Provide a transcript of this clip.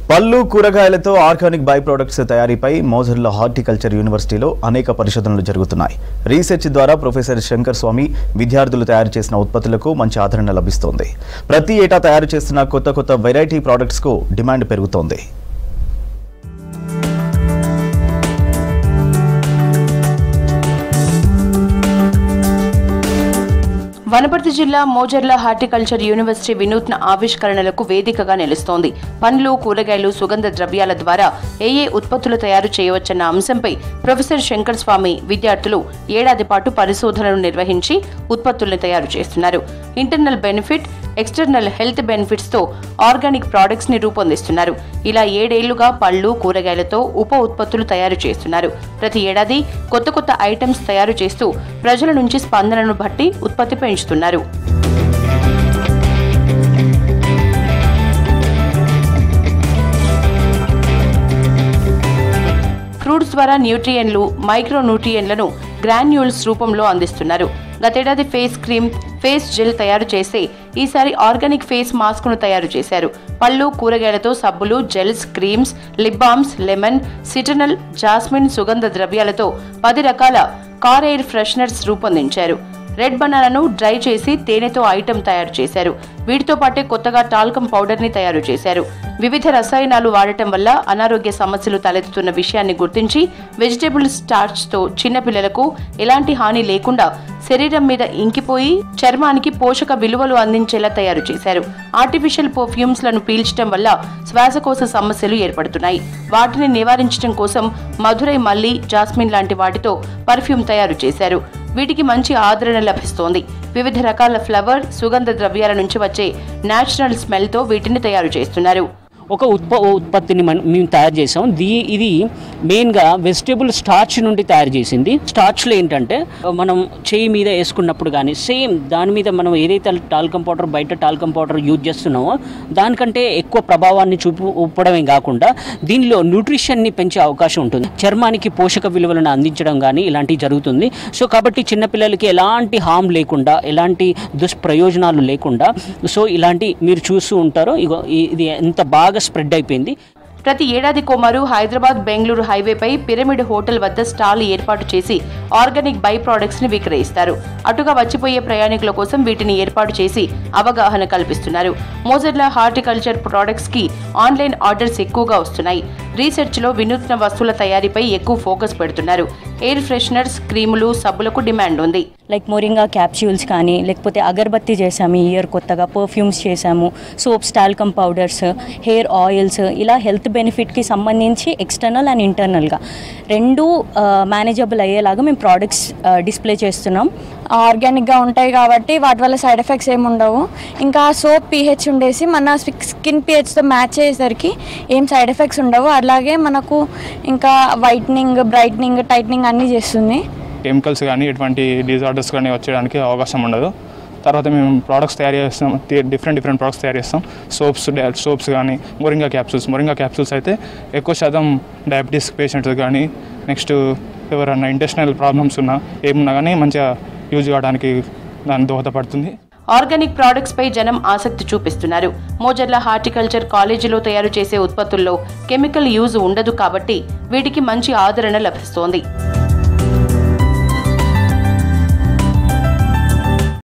పళ్ళు కూరగాయలతో organic byproducts తయారీపై మోజర్ల హార్టికల్చర్ యూనివర్సిటీలో అనేక పరిశోధనలు జరుగుతున్నాయి. రీసెర్చ్ ద్వారా ప్రొఫెసర్ శంకర్ స్వామి విద్యార్థులు తయారు చేసిన ఉత్పత్తులకు మంచి ఆదరణ లభిస్తోంది. ప్రతి ఏటా తయారు చేస్తున్న కొత్త వెరైటీ ప్రొడక్ట్స్ కు డిమాండ్ పెరుగుతోంది. వనపర్తి జిల్లా మోజర్ల హార్టికల్చర్ యూనివర్సిటీ వినూత్న ఆవిష్కరణలకు వేదికగా నిలుస్తోంది. పండ్లు, కూరగాయలు, సుగంధ ద్రవ్యాల ద్వారా ఏ ఉత్పత్తులు తయారు చేయవచ్చన్న అంశంపై ప్రొఫెసర్ శంకర్ స్వామి విద్యార్థులు ఏడాది పాటు పరిశోధనలు నిర్వహించి ఉత్పత్తులను తయారు చేస్తున్నారు. Internal benefit, external health benefits తో ఆర్గానిక్ ప్రొడక్ట్స్ ని రూపొందిస్తున్నారు. ఇలా 7 ఏళ్లుగా పళ్ళు, కూరగాయలతో ఉప ఉత్పత్తులు తయారు చేస్తున్నారు. ప్రతి ఏడాది కొత్త ఐటమ్స్ తయారు చేస్తూ ప్రజల నుంచి స్పందనను బట్టి ఉత్పత్తి పెంచుతున్నారు. ఫ్రూట్స్ ద్వారా న్యూట్రియన్లు, మైక్రో న్యూట్రియన్లను గ్రాన్యూల్స్ రూపంలో అందిస్తున్నారు. గతేడాది ఫేస్ క్రీమ్, ఫేస్ జెల్ తయారు చేస్తే ఈసారి ఆర్గానిక్ ఫేస్ మాస్క్ ను తయారు చేశారు. పళ్ళు, కూరగాయలతో సబ్బులు, gels, creams, lip balms, lemon, citronella, jasmine సుగంధ ద్రవ్యాలతో 10 రకాల కార్ ఎయిర్ ఫ్రెషనర్స్ రూపొందించారు. రెడ్ బనానాను డ్రై చేసి తేనెతో ఐటెం తయారు చేశారు. వీటితో పాటే కొత్తగా టాల్కమ్ పౌడర్ ని తయారు చేశారు. వివిధ రసాయనాలు వాడటం వల్ల అనారోగ్య సమస్యలు తలెత్తుతున్న విషయాన్ని గుర్తించి వెజిటేబుల్ స్టార్చ్ తో చిన్నపిల్లలకు ఎలాంటి హాని లేకుండా శరీరం మీద ఇంకిపోయి చర్మానికి పోషక విలువలు అందించేలా తయారు చేశారు. ఆర్టిఫిషియల్ పర్ఫ్యూమ్స్ లను పీల్చడం వల్ల శ్వాసకోశ సమస్యలు ఏర్పడుతున్నాయి. వాటిని నివారించడం కోసం మధురై మల్లి, జాస్మిన్ లాంటి వాటితో పర్ఫ్యూమ్ తయారు చేశారు. వీటికి మంచి ఆదరణ లభిస్తోంది. వివిధ రకాల ఫ్లవర్, సుగంధ ద్రవ్యాల నుంచి వచ్చే నేచురల్ స్మెల్ తో వీటిని తయారు చేస్తున్నారు. ఒక ఉత్పత్తిని మేము తయారు చేసాం. ఇది మెయిన్గా వెజిటేబుల్ స్టార్చ్ నుండి తయారు చేసింది. స్టార్చ్లో ఏంటంటే మనం చేయి మీద వేసుకున్నప్పుడు కానీ సేమ్ దాని మీద మనం ఏదైతే టాల్కమ్ పౌడర్, బయట టాల్కమ్ పౌడర్ యూజ్ చేస్తున్నామో దానికంటే ఎక్కువ ప్రభావాన్ని చూపడమే కాకుండా దీనిలో న్యూట్రిషన్ని పెంచే అవకాశం ఉంటుంది. చర్మానికి పోషక విలువలను అందించడం కానీ ఇలాంటివి జరుగుతుంది. సో కాబట్టి చిన్నపిల్లలకి ఎలాంటి హామ్ లేకుండా, ఎలాంటి దుష్ప్రయోజనాలు లేకుండా సో ఇలాంటి మీరు చూస్తూ ఉంటారు. ఇది ఎంత బాగా స్ప్రెడ్ అయిపోయింది. ప్రతి ఏడాది కోమారు హైదరాబాద్ బెంగళూరు హైవేపై పిరమిడ్ హోటల్ వద్ద స్టాల్ ఏర్పాటు చేసి ఆర్గానిక్ బై ప్రొడక్ట్స్ ని విక్రయిస్తారు. అటుగా వచ్చిపోయే ప్రయాణికుల కోసం వీటిని ఏర్పాటు చేసి అవగాహన కల్పిస్తున్నారు. మోజర్ల హార్టికల్చర్ ప్రొడక్ట్స్ కి ఆన్లైన్ ఆర్డర్స్ ఎక్కువగా వస్తున్నాయి. రీసెర్చ్ లో వినూత్న వస్తువుల తయారీపై ఎక్కువ ఫోకస్ పెడుతున్నారు. ఎయిర్ ఫ్రెషనర్స్, క్రీములు, సబ్బులకు డిమాండ్ ఉంది. లైక్ మొరింగా క్యాప్సూల్స్ కానీ, లేకపోతే అగరబత్తి చేసాము ఈ ఇయర్, కొత్తగా పర్ఫ్యూమ్స్ చేసాము, soaps, talcum powders, hair oils, ఇలా హెల్త్ బెనిఫిట్కి సంబంధించి ఎక్స్టర్నల్ అండ్ ఇంటర్నల్గా రెండు మేనేజబుల్ అయ్యేలాగా మేము ప్రోడక్ట్స్ డిస్ప్లే చేస్తున్నాం. ఆర్గానిక్గా ఉంటాయి కాబట్టి వాటి వల్ల సైడ్ ఎఫెక్ట్స్ ఏమి ఉండవు. ఇంకా సోప్ పీహెచ్ ఉండేసి మన స్కిన్ పీహెచ్తో మ్యాచ్ అయ్యేసరికి ఏం సైడ్ ఎఫెక్ట్స్ ఉండవు. అలాగే మనకు ఇంకా వైట్నింగ్, బ్రైట్నింగ్, టైట్నింగ్ అన్నీ చేస్తుంది. కెమికల్స్ కానీ ఎటువంటి డిజార్డర్స్ కానీ వచ్చేయడానికి అవకాశం ఉండదు. తర్వాత మేము ప్రోడక్ట్స్ తయారు చేస్తాం, డిఫరెంట్ ప్రోడక్ట్స్ తయారు చేస్తాం. సోప్స్ కానీ, మొరింగా క్యాప్సూల్స్ అయితే ఎక్కువ శాతం డయాబెటీస్ పేషెంట్స్ కానీ, నెక్స్ట్ ఎవరైనా ఇంటెస్టినల్ ప్రాబ్లమ్స్ ఏమున్నా కానీ మంచిగా యూజ్ కావడానికి దాన్ని దోహదపడుతుంది. ఆర్గానిక్ ప్రొడక్ట్స్ పై జనం ఆసక్తి చూపిస్తున్నారు. మోజర్ల హార్టికల్చర్ కాలేజీలో తయారు చేసే ఉత్పత్తుల్లో కెమికల్ యూజ్ ఉండదు కాబట్టి వీటికి మంచి ఆదరణ లభిస్తోంది.